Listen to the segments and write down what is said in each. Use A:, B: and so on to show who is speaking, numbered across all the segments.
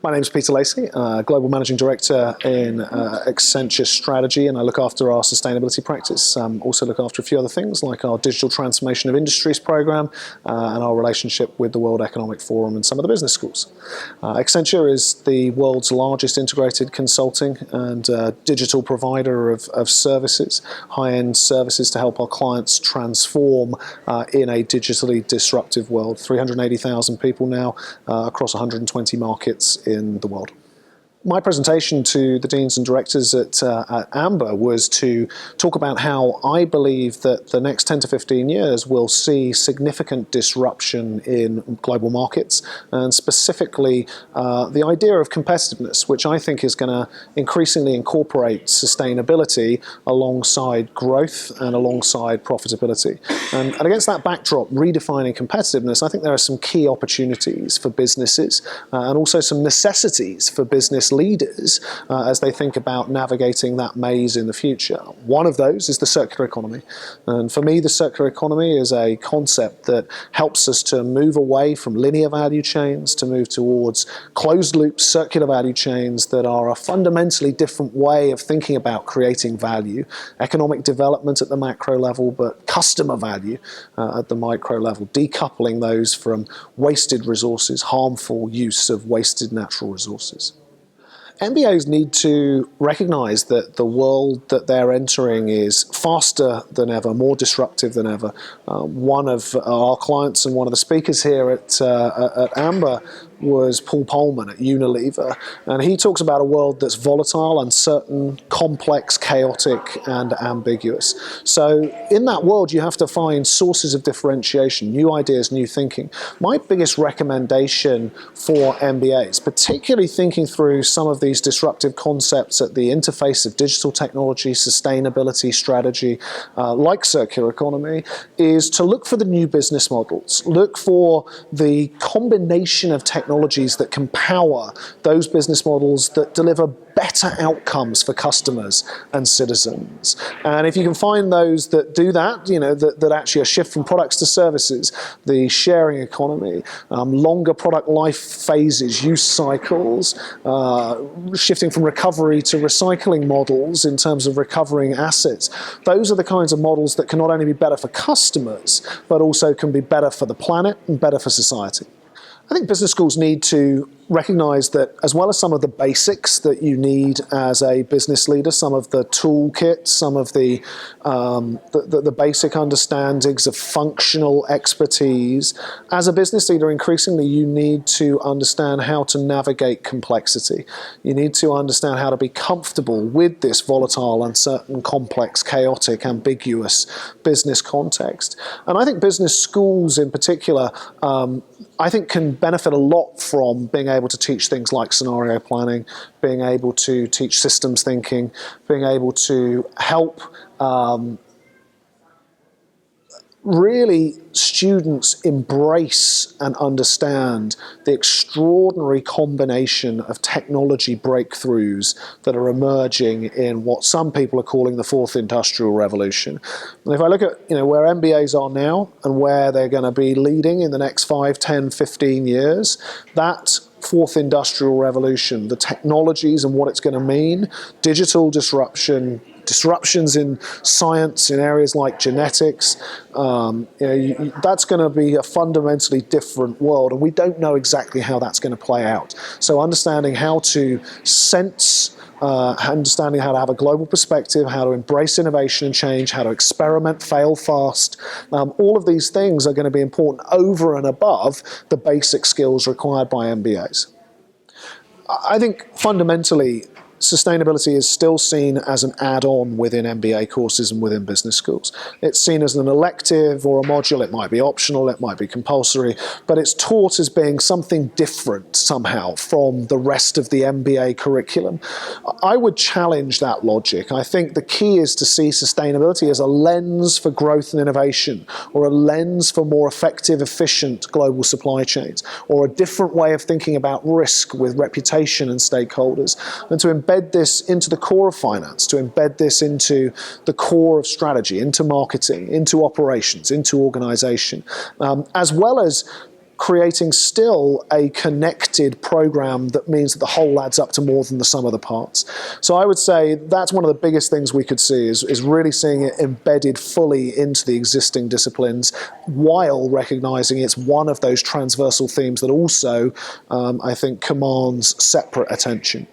A: My name is Peter Lacy, Global Managing Director in Accenture Strategy, and I look after our sustainability practice. Also look after a few other things like our Digital Transformation of Industries program and our relationship with the World Economic Forum and some of the business schools. Accenture is the world's largest integrated consulting and digital provider of services, high-end services to help our clients transform in a digitally disruptive world. 380,000 people now across 120 markets in the world. My presentation to the deans and directors at Amber was to talk about how I believe that the next 10 to 15 years will see significant disruption in global markets, and specifically the idea of competitiveness, which I think is going to increasingly incorporate sustainability alongside growth and alongside profitability. And against that backdrop, redefining competitiveness, I think there are some key opportunities for businesses and also some necessities for business leaders as they think about navigating that maze in the future. One of those is the circular economy. And for me, the circular economy is a concept that helps us to move away from linear value chains to move towards closed-loop circular value chains that are a fundamentally different way of thinking about creating value, economic development at the macro level, but customer value at the micro level, decoupling those from wasted resources, harmful use of wasted natural resources. MBAs need to recognize that the world that they're entering is faster than ever, more disruptive than ever. One of our clients and one of the speakers here at Amber was Paul Polman at Unilever, and he talks about a world that's volatile, uncertain, complex, chaotic, and ambiguous. So in that world, you have to find sources of differentiation, new ideas, new thinking. My biggest recommendation for MBAs, particularly thinking through some of these disruptive concepts at the interface of digital technology, sustainability, strategy, like circular economy, is to look for the new business models, look for the combination of technologies that can power those business models that deliver better outcomes for customers and citizens. And if you can find those that do that, that actually a shift from products to services, the sharing economy, longer product life phases, use cycles, shifting from recovery to recycling models in terms of recovering assets, those are the kinds of models that can not only be better for customers, but also can be better for the planet and better for society. I think business schools need to recognize that as well as some of the basics that you need as a business leader, some of the toolkits, some of the basic understandings of functional expertise, as a business leader, increasingly you need to understand how to navigate complexity. You need to understand how to be comfortable with this volatile, uncertain, complex, chaotic, ambiguous business context. And I think business schools in particular, I think can benefit a lot from being able to teach things like scenario planning, being able to teach systems thinking, being able to help really students embrace and understand the extraordinary combination of technology breakthroughs that are emerging in what some people are calling the fourth industrial revolution. And if I look at where MBAs are now and where they're going to be leading in the next 5, 10, 15 years, that fourth industrial revolution, the technologies and what it's going to mean, digital disruption, disruptions in science in areas like genetics, that's going to be a fundamentally different world, and we don't know exactly how that's going to play out. So understanding how to sense, understanding how to have a global perspective, how to embrace innovation and change, how to experiment, fail fast, all of these things are going to be important over and above the basic skills required by MBAs. I think fundamentally, sustainability is still seen as an add-on within MBA courses and within business schools. It's seen as an elective or a module. It might be optional, it might be compulsory, but it's taught as being something different somehow from the rest of the MBA curriculum. I would challenge that logic. I think the key is to see sustainability as a lens for growth and innovation, or a lens for more effective, efficient global supply chains, or a different way of thinking about risk with reputation and stakeholders, and to embed this into the core of finance, to embed this into the core of strategy, into marketing, into operations, into organization, as well as creating still a connected program that means that the whole adds up to more than the sum of the parts. So I would say that's one of the biggest things we could see is really seeing it embedded fully into the existing disciplines, while recognizing it's one of those transversal themes that also, I think, commands separate attention.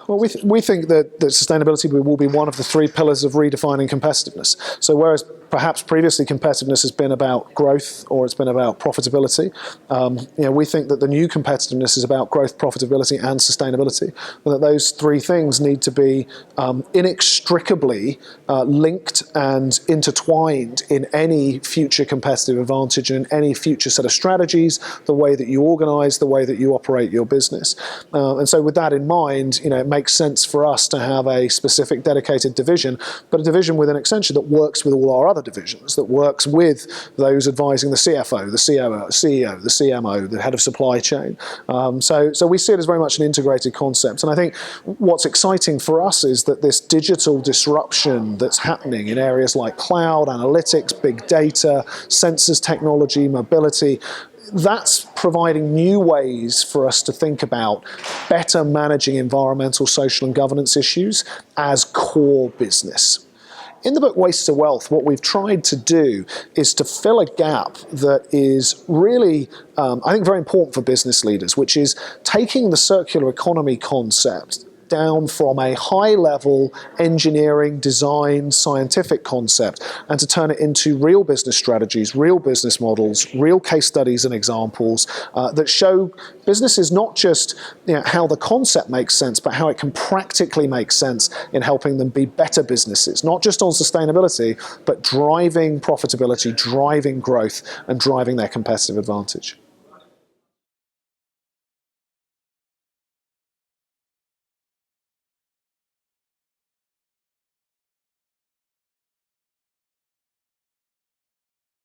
A: Well, we think that sustainability will be one of the three pillars of redefining competitiveness. So whereas perhaps previously competitiveness has been about growth or it's been about profitability, we think that the new competitiveness is about growth, profitability and sustainability. And that those three things need to be inextricably linked and intertwined in any future competitive advantage and in any future set of strategies, the way that you organise, the way that you operate your business. And so with that in mind, it makes sense for us to have a specific dedicated division, but a division within Accenture that works with all our other divisions, that works with those advising the CFO, the COO, CEO, the CMO, the head of supply chain. So we see it as very much an integrated concept. And I think what's exciting for us is that this digital disruption that's happening in areas like cloud, analytics, big data, sensors technology, mobility, that's providing new ways for us to think about better managing environmental, social and governance issues as core business. In the book Waste to Wealth, what we've tried to do is to fill a gap that is really, I think, very important for business leaders, which is taking the circular economy concept down from a high-level engineering, design, scientific concept and to turn it into real business strategies, real business models, real case studies and examples that show businesses not just how the concept makes sense, but how it can practically make sense in helping them be better businesses, not just on sustainability, but driving profitability, driving growth, and driving their competitive advantage.